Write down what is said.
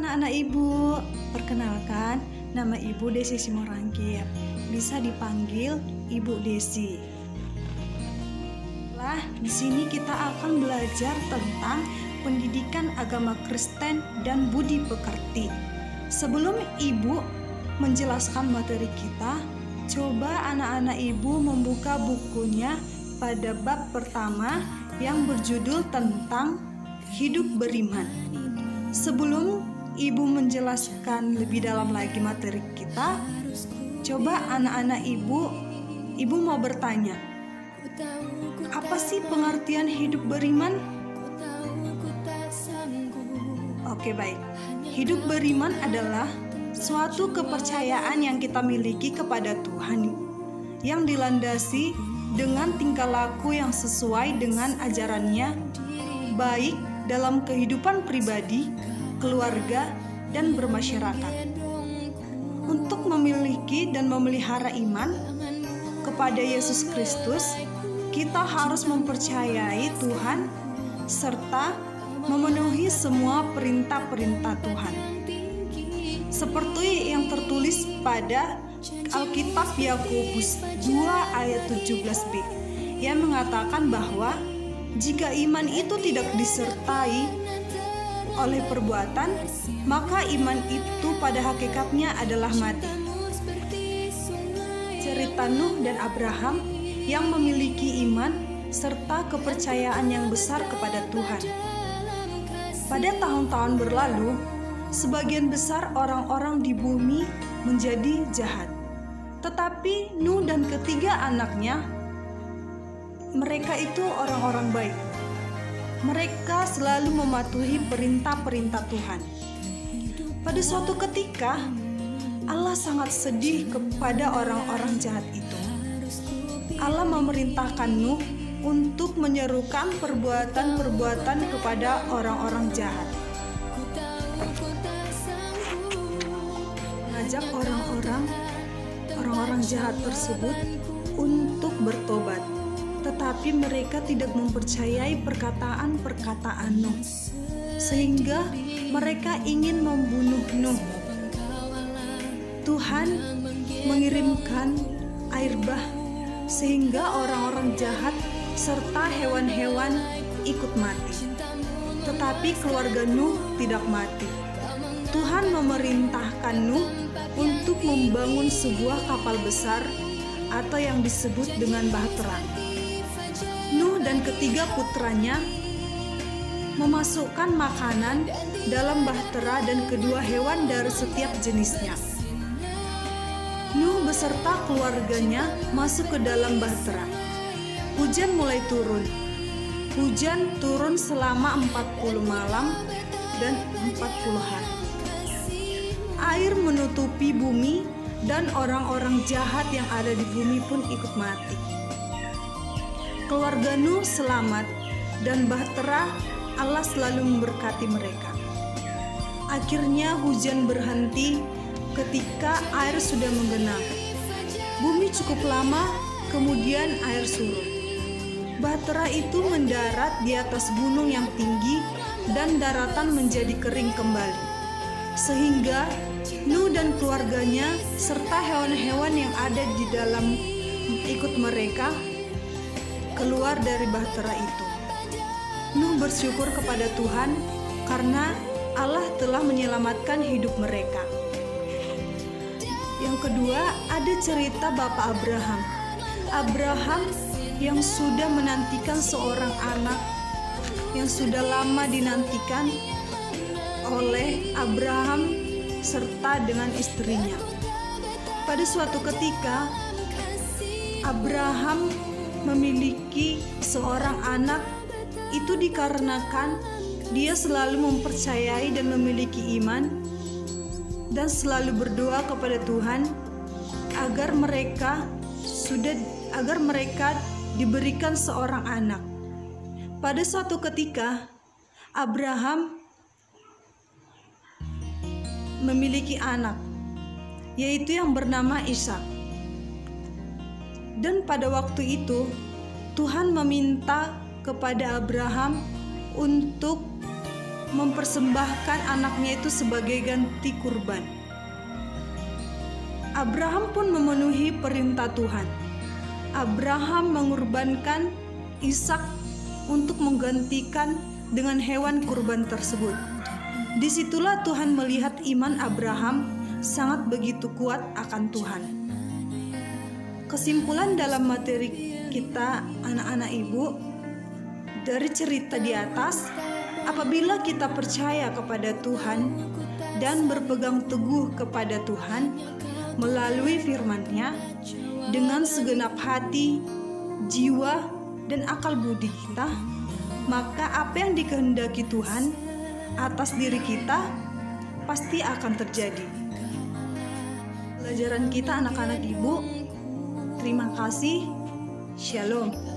anak-anak ibu, perkenalkan, nama ibu Desi Simorangkir, bisa dipanggil Ibu Desi. Di sini kita akan belajar tentang pendidikan agama Kristen dan budi pekerti. Sebelum ibu menjelaskan materi kita, coba anak-anak ibu membuka bukunya pada bab pertama yang berjudul tentang hidup beriman. Sebelum ibu menjelaskan lebih dalam lagi materi kita, coba anak-anak ibu mau bertanya, apa sih pengertian hidup beriman? Oke, baik. Hidup beriman adalah suatu kepercayaan yang kita miliki kepada Tuhan yang dilandasi dengan tingkah laku yang sesuai dengan ajarannya, baik dalam kehidupan pribadi, keluarga, dan bermasyarakat. Untuk memiliki dan memelihara iman kepada Yesus Kristus, kita harus mempercayai Tuhan serta memenuhi semua perintah-perintah Tuhan. Seperti yang tertulis pada Alkitab Yakobus 2 ayat 17b yang mengatakan bahwa jika iman itu tidak disertai oleh perbuatan, maka iman itu pada hakikatnya adalah mati. Cerita Nuh dan Abraham yang memiliki iman serta kepercayaan yang besar kepada Tuhan. Pada tahun-tahun berlalu, sebagian besar orang-orang di bumi menjadi jahat. Tetapi Nuh dan ketiga anaknya, mereka itu orang-orang baik. Mereka selalu mematuhi perintah-perintah Tuhan. Pada suatu ketika, Allah sangat sedih kepada orang-orang jahat itu. Allah memerintahkan Nuh untuk menyerukan perbuatan-perbuatan kepada orang-orang jahat. Mengajak orang-orang jahat tersebut untuk bertobat. Tetapi mereka tidak mempercayai perkataan-perkataan Nuh, sehingga mereka ingin membunuh Nuh. Tuhan mengirimkan air bah sehingga orang-orang jahat serta hewan-hewan ikut mati. Tetapi keluarga Nuh tidak mati. Tuhan memerintahkan Nuh untuk membangun sebuah kapal besar atau yang disebut dengan bahtera. Nuh dan ketiga putranya memasukkan makanan dalam bahtera dan kedua hewan dari setiap jenisnya. Nuh beserta keluarganya masuk ke dalam bahtera. Hujan mulai turun. Hujan turun selama 40 malam dan 40 hari. Air menutupi bumi dan orang-orang jahat yang ada di bumi pun ikut mati. Keluarga Nuh selamat dan bahtera Allah selalu memberkati mereka. Akhirnya hujan berhenti ketika air sudah menggenang. Bumi cukup lama, kemudian air surut. Bahtera itu mendarat di atas gunung yang tinggi dan daratan menjadi kering kembali. Sehingga Nuh dan keluarganya serta hewan-hewan yang ada di dalam ikut mereka keluar dari bahtera itu. Nuh bersyukur kepada Tuhan karena Allah telah menyelamatkan hidup mereka. Yang kedua, ada cerita Bapak Abraham. Abraham yang sudah menantikan seorang anak yang sudah lama dinantikan oleh Abraham serta dengan istrinya. Pada suatu ketika, Abraham memiliki seorang anak itu dikarenakan dia selalu mempercayai dan memiliki iman dan selalu berdoa kepada Tuhan agar mereka diberikan seorang anak. Pada suatu ketika, Abraham memiliki anak, yaitu yang bernama Ishak. Dan pada waktu itu, Tuhan meminta kepada Abraham untuk mempersembahkan anaknya itu sebagai ganti kurban. Abraham pun memenuhi perintah Tuhan. Abraham mengorbankan Ishak untuk menggantikan dengan hewan kurban tersebut. Disitulah Tuhan melihat iman Abraham sangat begitu kuat akan Tuhan. Kesimpulan dalam materi kita, anak-anak ibu, dari cerita di atas, apabila kita percaya kepada Tuhan dan berpegang teguh kepada Tuhan melalui firman-Nya dengan segenap hati, jiwa, dan akal budi kita, maka apa yang dikehendaki Tuhan atas diri kita pasti akan terjadi. Pelajaran kita anak-anak ibu, terima kasih. Shalom.